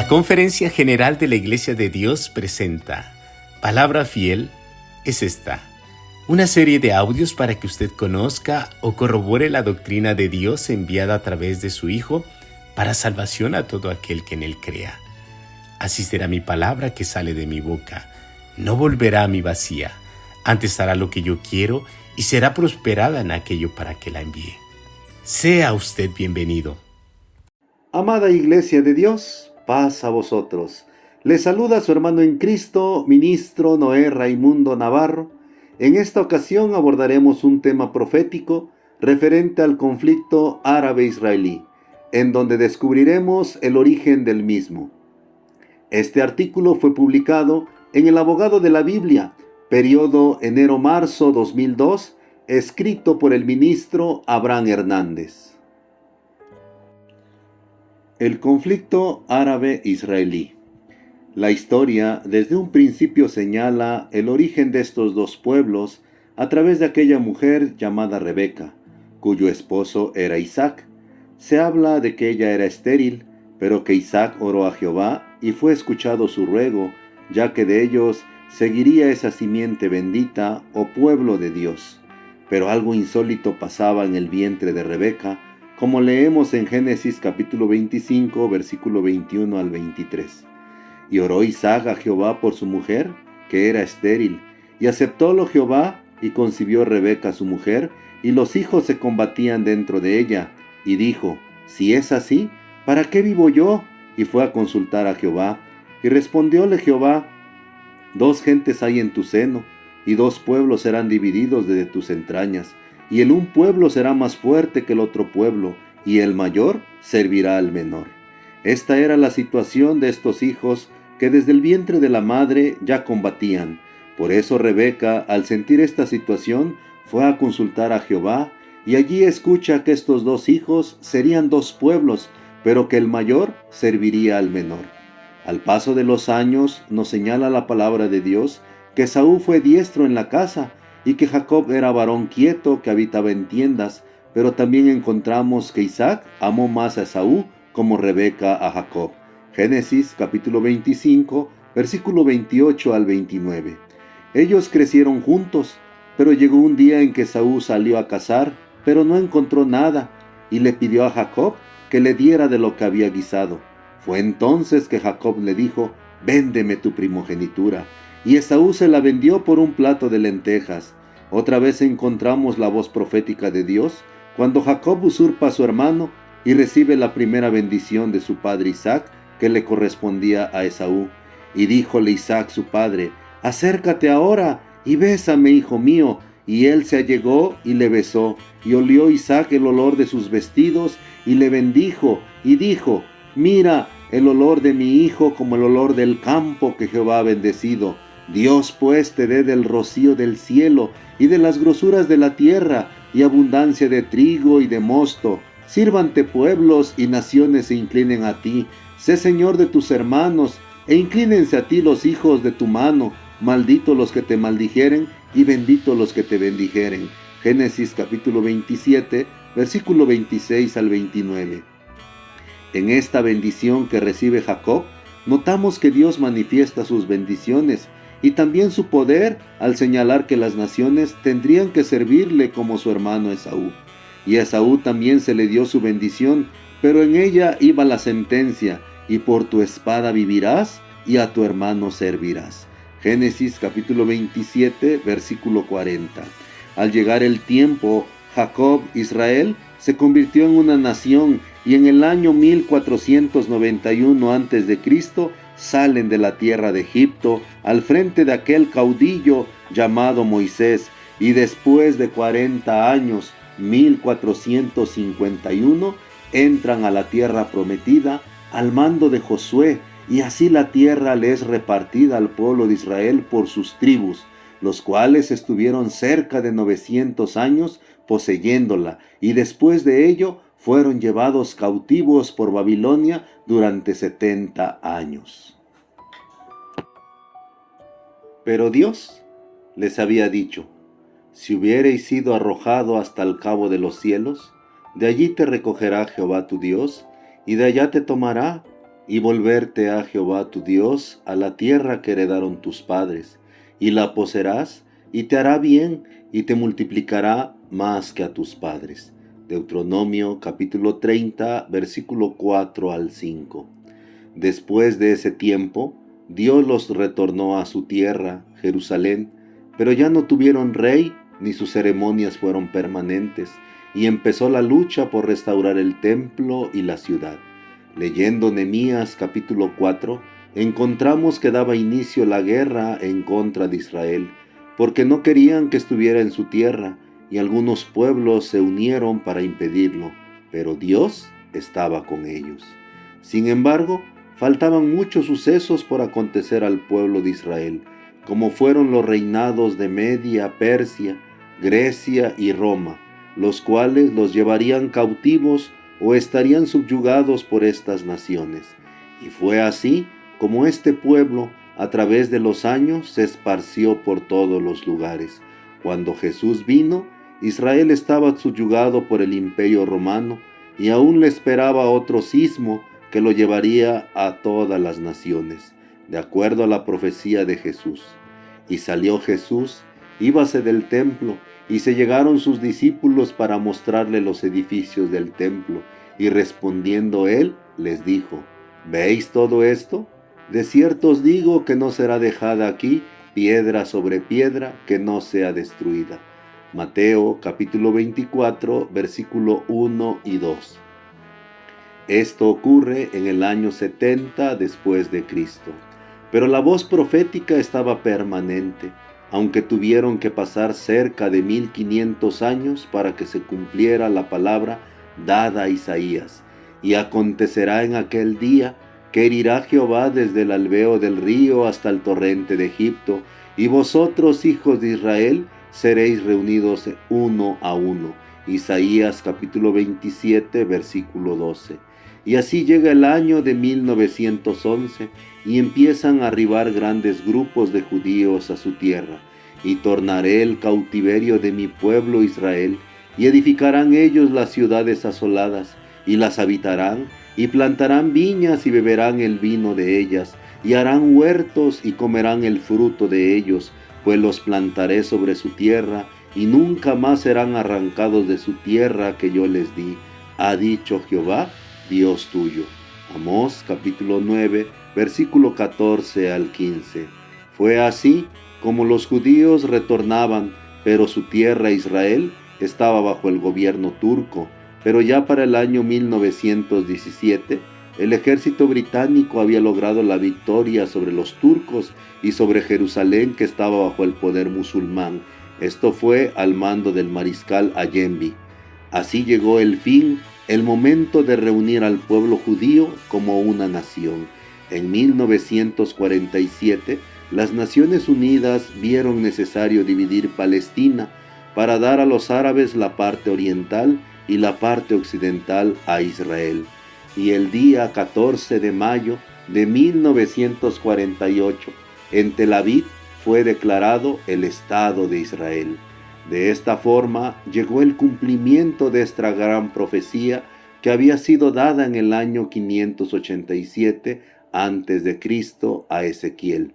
La Conferencia General de la Iglesia de Dios presenta Palabra Fiel es esta, una serie de audios para que usted conozca o corrobore la doctrina de Dios enviada a través de su Hijo para salvación a todo aquel que en Él crea. Así será mi palabra que sale de mi boca, no volverá a mí vacía, antes hará lo que yo quiero y será prosperada en aquello para que la envíe. Sea usted bienvenido. Amada Iglesia de Dios, paz a vosotros. Les saluda su hermano en Cristo, ministro Noé Raimundo Navarro. En esta ocasión abordaremos un tema profético referente al conflicto árabe-israelí, en donde descubriremos el origen del mismo. Este artículo fue publicado en El Abogado de la Biblia, periodo enero-marzo 2002, escrito por el ministro Abraham Hernández. El conflicto árabe-israelí. La historia desde un principio señala el origen de estos dos pueblos a través de aquella mujer llamada Rebeca, cuyo esposo era Isaac. Se habla de que ella era estéril, pero que Isaac oró a Jehová y fue escuchado su ruego, ya que de ellos seguiría esa simiente bendita o pueblo de Dios. Pero algo insólito pasaba en el vientre de Rebeca, como leemos en Génesis capítulo 25, versículo 21 al 23. Y oró Isaac a Jehová por su mujer, que era estéril, y aceptólo Jehová, y concibió Rebeca su mujer, y los hijos se combatían dentro de ella, y dijo, si es así, ¿para qué vivo yo? Y fue a consultar a Jehová, y respondióle Jehová, dos gentes hay en tu seno, y dos pueblos serán divididos de tus entrañas, y el un pueblo será más fuerte que el otro pueblo, y el mayor servirá al menor. Esta era la situación de estos hijos que desde el vientre de la madre ya combatían. Por eso Rebeca, al sentir esta situación, fue a consultar a Jehová, y allí escucha que estos dos hijos serían dos pueblos, pero que el mayor serviría al menor. Al paso de los años, nos señala la palabra de Dios que Esaú fue diestro en la casa, y que Jacob era varón quieto que habitaba en tiendas, pero también encontramos que Isaac amó más a Esaú como Rebeca a Jacob. Génesis capítulo 25, versículo 28 al 29. Ellos crecieron juntos, pero llegó un día en que Esaú salió a cazar, pero no encontró nada, y le pidió a Jacob que le diera de lo que había guisado. Fue entonces que Jacob le dijo, véndeme tu primogenitura. Y Esaú se la vendió por un plato de lentejas. Otra vez encontramos la voz profética de Dios cuando Jacob usurpa a su hermano y recibe la primera bendición de su padre Isaac que le correspondía a Esaú. Y díjole Isaac su padre, acércate ahora y bésame, hijo mío. Y él se allegó y le besó, y olió Isaac el olor de sus vestidos y le bendijo y dijo, mira el olor de mi hijo como el olor del campo que Jehová ha bendecido. Dios pues te dé del rocío del cielo y de las grosuras de la tierra y abundancia de trigo y de mosto. Sírvante pueblos y naciones se inclinen a ti. Sé señor de tus hermanos e inclínense a ti los hijos de tu mano. Malditos los que te maldijeren y benditos los que te bendijeren. Génesis capítulo 27, versículo 26 al 29. En esta bendición que recibe Jacob, notamos que Dios manifiesta sus bendiciones y también su poder al señalar que las naciones tendrían que servirle como su hermano Esaú. Y a Esaú también se le dio su bendición, pero en ella iba la sentencia, y por tu espada vivirás y a tu hermano servirás. Génesis capítulo 27, versículo 40. Al llegar el tiempo, Jacob, Israel, se convirtió en una nación, y en el año 1491 a.C., salen de la tierra de Egipto al frente de aquel caudillo llamado Moisés, y después de 40 años, 1451, entran a la tierra prometida al mando de Josué, y así la tierra le es repartida al pueblo de Israel por sus tribus, los cuales estuvieron cerca de 900 años poseyéndola, y después de ello fueron llevados cautivos por Babilonia durante 70 años. Pero Dios les había dicho, si hubierais sido arrojado hasta el cabo de los cielos, de allí te recogerá Jehová tu Dios, y de allá te tomará, y volverte a Jehová tu Dios, a la tierra que heredaron tus padres, y la poseerás, y te hará bien, y te multiplicará más que a tus padres. Deuteronomio capítulo 30, versículo 4 al 5. Después de ese tiempo, Dios los retornó a su tierra, Jerusalén, pero ya no tuvieron rey, ni sus ceremonias fueron permanentes, y empezó la lucha por restaurar el templo y la ciudad. Leyendo Nehemías capítulo 4, encontramos que daba inicio la guerra en contra de Israel, porque no querían que estuviera en su tierra, y algunos pueblos se unieron para impedirlo, pero Dios estaba con ellos. Sin embargo, faltaban muchos sucesos por acontecer al pueblo de Israel, como fueron los reinados de Media, Persia, Grecia y Roma, los cuales los llevarían cautivos o estarían subyugados por estas naciones. Y fue así como este pueblo, a través de los años, se esparció por todos los lugares. Cuando Jesús vino, Israel estaba subyugado por el imperio romano, y aún le esperaba otro sismo que lo llevaría a todas las naciones, de acuerdo a la profecía de Jesús. Y salió Jesús, íbase del templo, y se llegaron sus discípulos para mostrarle los edificios del templo, y respondiendo él, les dijo: ¿Veis todo esto? De cierto os digo que no será dejada aquí piedra sobre piedra que no sea destruida. Mateo capítulo 24, versículo 1 y 2. Esto ocurre en el año 70 después de Cristo. Pero la voz profética estaba permanente, aunque tuvieron que pasar cerca de 1500 años para que se cumpliera la palabra dada a Isaías. Y acontecerá en aquel día que herirá Jehová desde el albeo del río hasta el torrente de Egipto, y vosotros, hijos de Israel, seréis reunidos uno a uno. Isaías capítulo 27, versículo 12. Y así llega el año de 1911 y empiezan a arribar grandes grupos de judíos a su tierra. Y tornaré el cautiverio de mi pueblo Israel, y edificarán ellos las ciudades asoladas, y las habitarán, y plantarán viñas y beberán el vino de ellas, y harán huertos y comerán el fruto de ellos, pues los plantaré sobre su tierra, y nunca más serán arrancados de su tierra que yo les di, ha dicho Jehová, Dios tuyo. Amós capítulo 9, versículo 14 al 15. Fue así como los judíos retornaban, pero su tierra Israel estaba bajo el gobierno turco. Pero ya para el año 1917, el ejército británico había logrado la victoria sobre los turcos y sobre Jerusalén, que estaba bajo el poder musulmán. Esto fue al mando del mariscal Allenby. Así llegó el fin, el momento de reunir al pueblo judío como una nación. En 1947, las Naciones Unidas vieron necesario dividir Palestina para dar a los árabes la parte oriental y la parte occidental a Israel. Y el día 14 de mayo de 1948, en Tel Aviv fue declarado el Estado de Israel. De esta forma llegó el cumplimiento de esta gran profecía que había sido dada en el año 587 antes de Cristo a Ezequiel.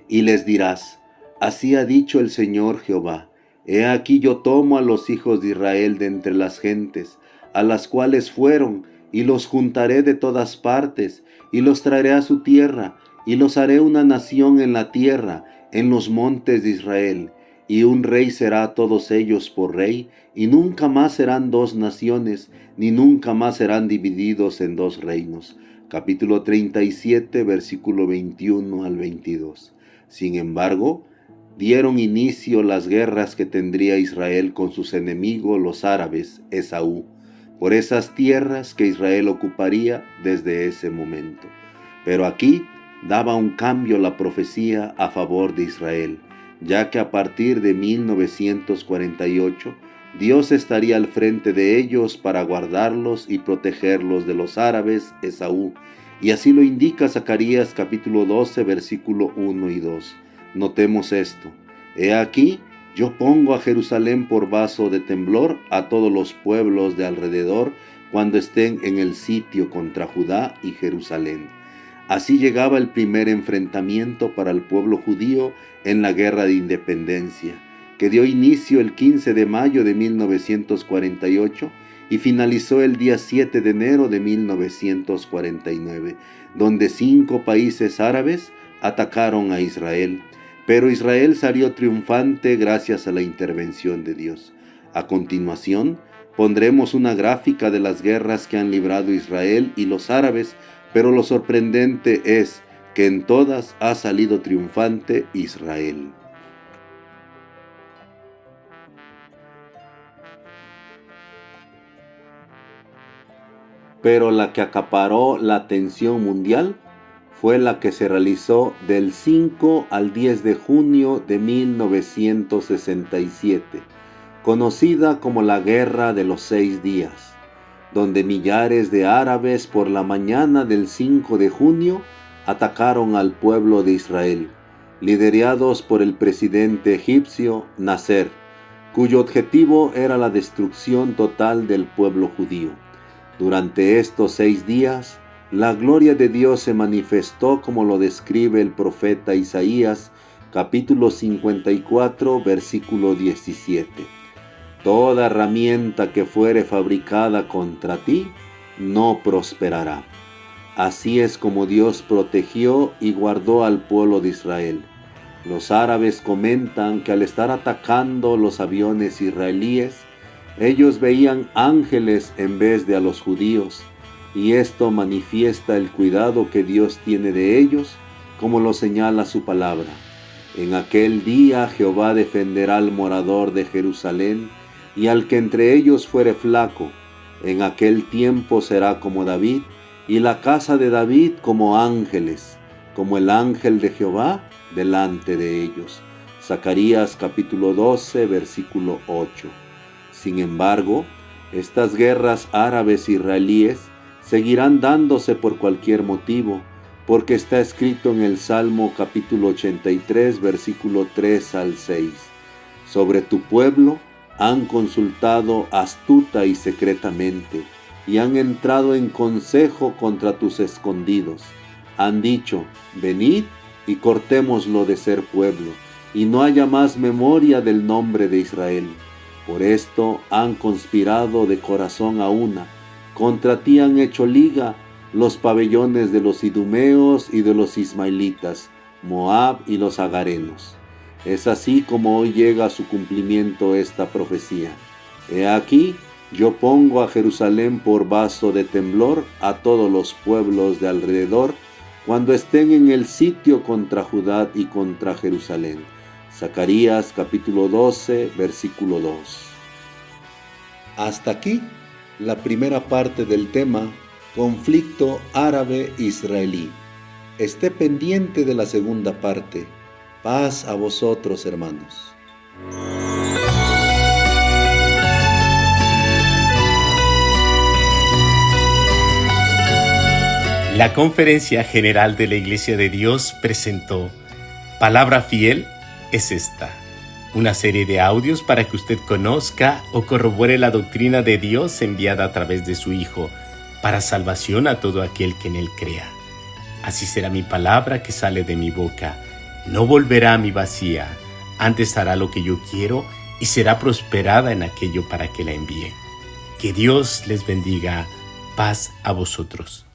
Y les dirás: así ha dicho el Señor Jehová: he aquí yo tomo a los hijos de Israel de entre las gentes, a las cuales fueron, y los juntaré de todas partes, y los traeré a su tierra, y los haré una nación en la tierra, en los montes de Israel. Y un rey será a todos ellos por rey, y nunca más serán dos naciones, ni nunca más serán divididos en dos reinos. Capítulo 37, versículo 21 al 22. Sin embargo, dieron inicio las guerras que tendría Israel con sus enemigos los árabes, Esaú, por esas tierras que Israel ocuparía desde ese momento. Pero aquí daba un cambio la profecía a favor de Israel, ya que a partir de 1948, Dios estaría al frente de ellos para guardarlos y protegerlos de los árabes, Esaú, y así lo indica Zacarías capítulo 12, versículo 1 y 2. Notemos esto: he aquí, yo pongo a Jerusalén por vaso de temblor a todos los pueblos de alrededor, cuando estén en el sitio contra Judá y Jerusalén. Así llegaba el primer enfrentamiento para el pueblo judío en la Guerra de Independencia, que dio inicio el 15 de mayo de 1948 y finalizó el día 7 de enero de 1949, donde 5 países árabes atacaron a Israel. Pero Israel salió triunfante gracias a la intervención de Dios. A continuación, pondremos una gráfica de las guerras que han librado Israel y los árabes, pero lo sorprendente es que en todas ha salido triunfante Israel. Pero la que acaparó la atención mundial fue la que se realizó del 5 al 10 de junio de 1967, conocida como la Guerra de los 6 días, donde millares de árabes por la mañana del 5 de junio atacaron al pueblo de Israel, liderados por el presidente egipcio Nasser, cuyo objetivo era la destrucción total del pueblo judío. Durante estos 6 días, la gloria de Dios se manifestó como lo describe el profeta Isaías, capítulo 54, versículo 17. Toda herramienta que fuere fabricada contra ti, no prosperará. Así es como Dios protegió y guardó al pueblo de Israel. Los árabes comentan que al estar atacando los aviones israelíes, ellos veían ángeles en vez de a los judíos, y esto manifiesta el cuidado que Dios tiene de ellos, como lo señala su palabra. En aquel día Jehová defenderá al morador de Jerusalén, y al que entre ellos fuere flaco. En aquel tiempo será como David, y la casa de David como ángeles, como el ángel de Jehová delante de ellos. Zacarías capítulo 12, versículo 8. Sin embargo, estas guerras árabes-israelíes seguirán dándose por cualquier motivo, porque está escrito en el Salmo capítulo 83, versículo 3 al 6. Sobre tu pueblo han consultado astuta y secretamente, y han entrado en consejo contra tus escondidos. Han dicho, venid y cortémoslo de ser pueblo, y no haya más memoria del nombre de Israel. Por esto han conspirado de corazón a una. Contra ti han hecho liga los pabellones de los idumeos y de los ismaelitas, Moab y los agarenos. Es así como hoy llega a su cumplimiento esta profecía. He aquí, yo pongo a Jerusalén por vaso de temblor a todos los pueblos de alrededor, cuando estén en el sitio contra Judá y contra Jerusalén. Zacarías capítulo 12, versículo 2. Hasta aquí la primera parte del tema, conflicto árabe-israelí. Esté pendiente de la segunda parte. Paz a vosotros, hermanos. La Conferencia General de la Iglesia de Dios presentó Palabra Fiel es esta, una serie de audios para que usted conozca o corrobore la doctrina de Dios enviada a través de su Hijo, para salvación a todo aquel que en Él crea. Así será mi palabra que sale de mi boca. No volverá a mí vacía, antes hará lo que yo quiero y será prosperada en aquello para que la envíe. Que Dios les bendiga. Paz a vosotros.